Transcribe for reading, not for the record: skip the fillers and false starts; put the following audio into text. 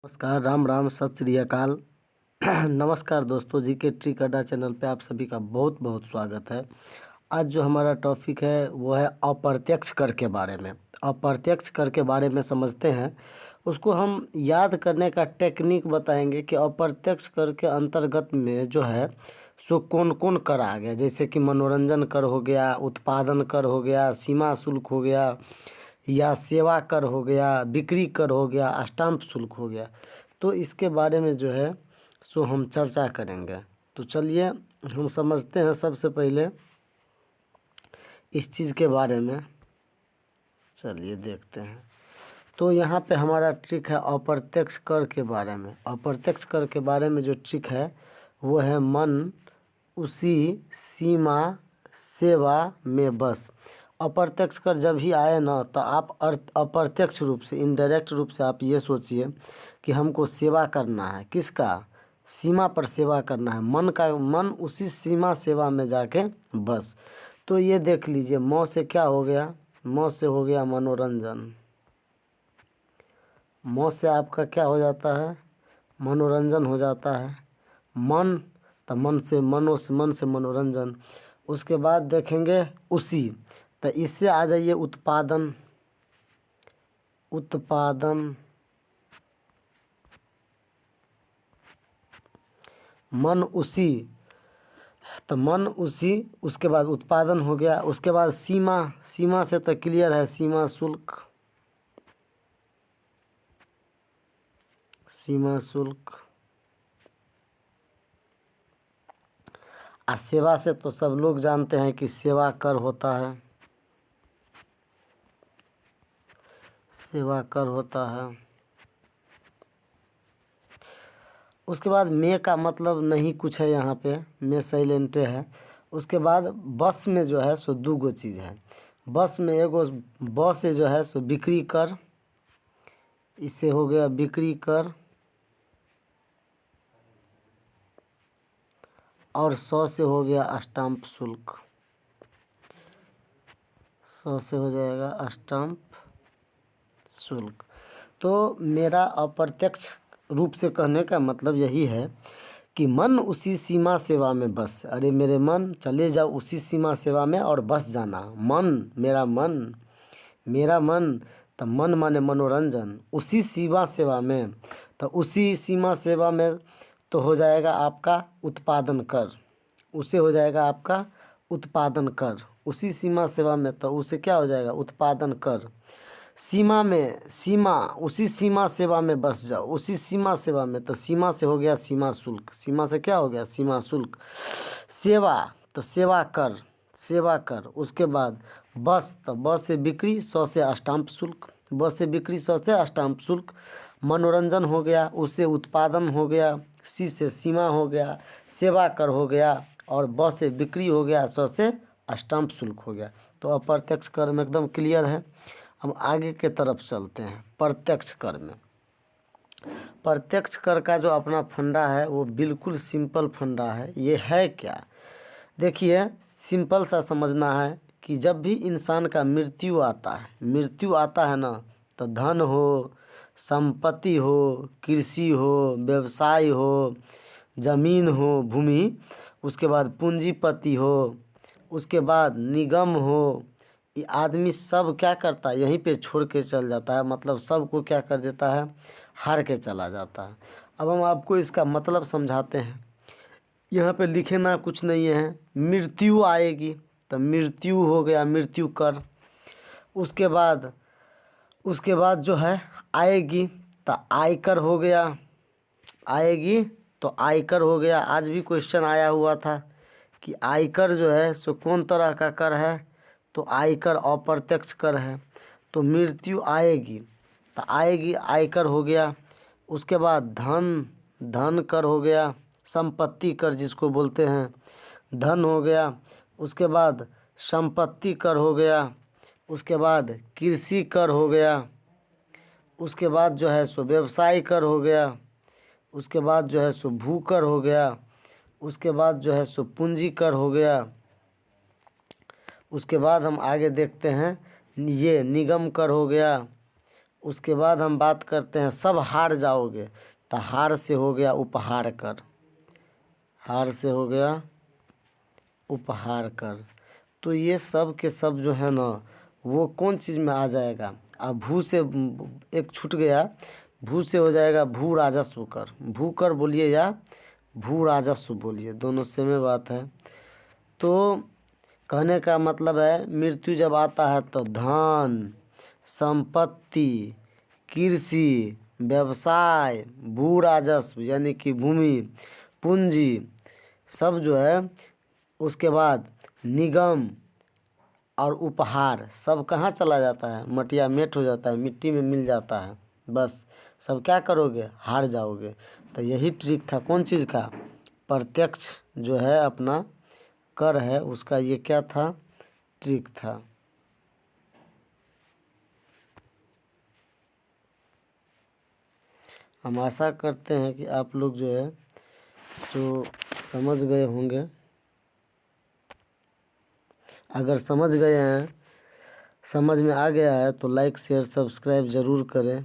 नमस्कार, राम राम, सत श्री अकाल। नमस्कार दोस्तों, जी के ट्रिक अड्डा चैनल पे आप सभी का बहुत बहुत स्वागत है। आज जो हमारा टॉपिक है वो है अप्रत्यक्ष कर के बारे में। अप्रत्यक्ष कर के बारे में समझते हैं, उसको हम याद करने का टेक्निक बताएंगे कि अप्रत्यक्ष कर के अंतर्गत में जो है सो कौन कौन कर आ गया। जैसे कि मनोरंजन कर हो गया, उत्पादन कर हो गया, सीमा शुल्क हो गया, या सेवा कर हो गया, बिक्री कर हो गया, स्टाम्प शुल्क हो गया। तो इसके बारे में जो है सो हम चर्चा करेंगे। तो चलिए हम समझते हैं सबसे पहले इस चीज़ के बारे में। चलिए देखते हैं। तो यहाँ पे हमारा ट्रिक है अप्रत्यक्ष कर के बारे में। अप्रत्यक्ष कर के बारे में जो ट्रिक है वो है मन उसी सीमा सेवा में बस। अप्रत्यक्ष कर जब भी आए ना तो आप अप्रत्यक्ष रूप से, इनडायरेक्ट रूप से आप ये सोचिए कि हमको सेवा करना है। किसका? सीमा पर सेवा करना है। मन उसी सीमा सेवा में जाके बस। तो ये देख लीजिए, मौ से क्या हो गया? मौ से हो गया मनोरंजन। मौ से आपका क्या हो जाता है? मनोरंजन हो जाता है। मन तो मन से मन से मनोरंजन। उसके बाद देखेंगे उसी, तो इससे आ जाइए उत्पादन। उत्पादन मन उसी, तो मन उसी, उसके बाद उत्पादन हो गया। उसके बाद सीमा, सीमा से तो क्लियर है, सीमा शुल्क। सीमा शुल्क। सेवा से तो सब लोग जानते हैं कि सेवा कर होता है। सेवा कर होता है। उसके बाद में का मतलब नहीं कुछ है, यहाँ पे में साइलेंटे है। उसके बाद बस में जो है सो दो गो चीज़ है। बस में एगो ब से जो है सो बिक्री कर, इससे हो गया बिक्री कर, और 100 से हो गया स्टाम्प शुल्क। 100 से हो जाएगा स्टाम्प शुल्क। तो मेरा अप्रत्यक्ष रूप से कहने का मतलब यही है कि मन उसी सीमा सेवा में बस। अरे मेरे मन, चले जाओ उसी सीमा सेवा में और बस जाना। मन, मेरा मन तो मन माने मनोरंजन, उसी सीमा सेवा में। तो उसी सीमा सेवा में तो हो जाएगा आपका उत्पादन कर। उसे हो जाएगा आपका उत्पादन कर। उसी सीमा सेवा में तो उसे क्या हो जाएगा? उत्पादन कर। सीमा में, सीमा उसी सीमा सेवा में बस जाओ। उसी सीमा सेवा में तो सीमा से हो गया सीमा शुल्क। सीमा से क्या हो गया? सीमा शुल्क। सेवा तो सेवा कर, सेवा कर। उसके बाद बस, तो बस से बिक्री, 100 से स्टाम्प शुल्क। बस से बिक्री, 100 से स्टाम्प शुल्क। मनोरंजन हो गया, उससे उत्पादन हो गया, सी से सीमा हो गया, सेवा कर हो गया, और बस से बिक्री हो गया, 100 से स्टाम्प शुल्क हो गया। तो अप्रत्यक्ष कर में एकदम क्लियर है। हम आगे के तरफ चलते हैं प्रत्यक्ष कर में। प्रत्यक्ष कर का जो अपना फंडा है वो बिल्कुल सिंपल फंडा है। ये है क्या? देखिए, सिंपल सा समझना है कि जब भी इंसान का मृत्यु आता है ना, तो धन हो, संपत्ति हो, कृषि हो, व्यवसाय हो, जमीन हो, भूमि, उसके बाद पूंजीपति हो, उसके बाद निगम हो, ये आदमी सब क्या करता है? यहीं पे छोड़ के चल जाता है। मतलब सबको क्या कर देता है? हार के चला जाता है। अब हम आपको इसका मतलब समझाते हैं। यहाँ पे लिखे ना कुछ नहीं है। मृत्यु आएगी तो मृत्यु हो गया, मृत्यु कर। उसके बाद जो है आएगी तो आयकर हो गया। आएगी तो आयकर हो गया। आज भी क्वेश्चन आया हुआ था कि आयकर जो है सो कौन तरह का कर है? तो आयकर अप्रत्यक्ष कर है। तो मृत्यु आएगी तो आएगी, आयकर हो गया। उसके बाद धन कर हो गया, संपत्ति कर जिसको बोलते हैं, धन हो गया। उसके बाद संपत्ति कर हो गया। उसके बाद कृषि कर हो गया। उसके बाद जो है सो व्यवसाय कर हो गया। उसके बाद जो है सो भू कर हो गया। उसके बाद जो है सो पूंजी कर हो गया। उसके बाद हम आगे देखते हैं, ये निगम कर हो गया। उसके बाद हम बात करते हैं सब हार जाओगे, तो हार से हो गया उपहार कर, हार से हो गया उपहार कर। तो ये सब के सब जो है ना वो कौन चीज़ में आ जाएगा। अब भू से एक छूट गया, भू से हो जाएगा भू राजस्व कर, भू कर बोलिए या भू राजस्व बोलिए, दोनों सेम बात है। तो कहने का मतलब है मृत्यु जब आता है तो धन, संपत्ति, कृषि, व्यवसाय, भू राजस्व यानी कि भूमि, पूंजी सब जो है, उसके बाद निगम और उपहार सब कहाँ चला जाता है, मटिया मेट हो जाता है, मिट्टी में मिल जाता है। बस सब क्या करोगे, हार जाओगे। तो यही ट्रिक था कौन चीज़ का, प्रत्यक्ष जो है अपना कर है उसका, ये क्या था, ट्रिक था। हम आशा करते हैं कि आप लोग जो है सो समझ गए होंगे। अगर समझ गए हैं, समझ में आ गया है तो लाइक शेयर सब्सक्राइब ज़रूर करें।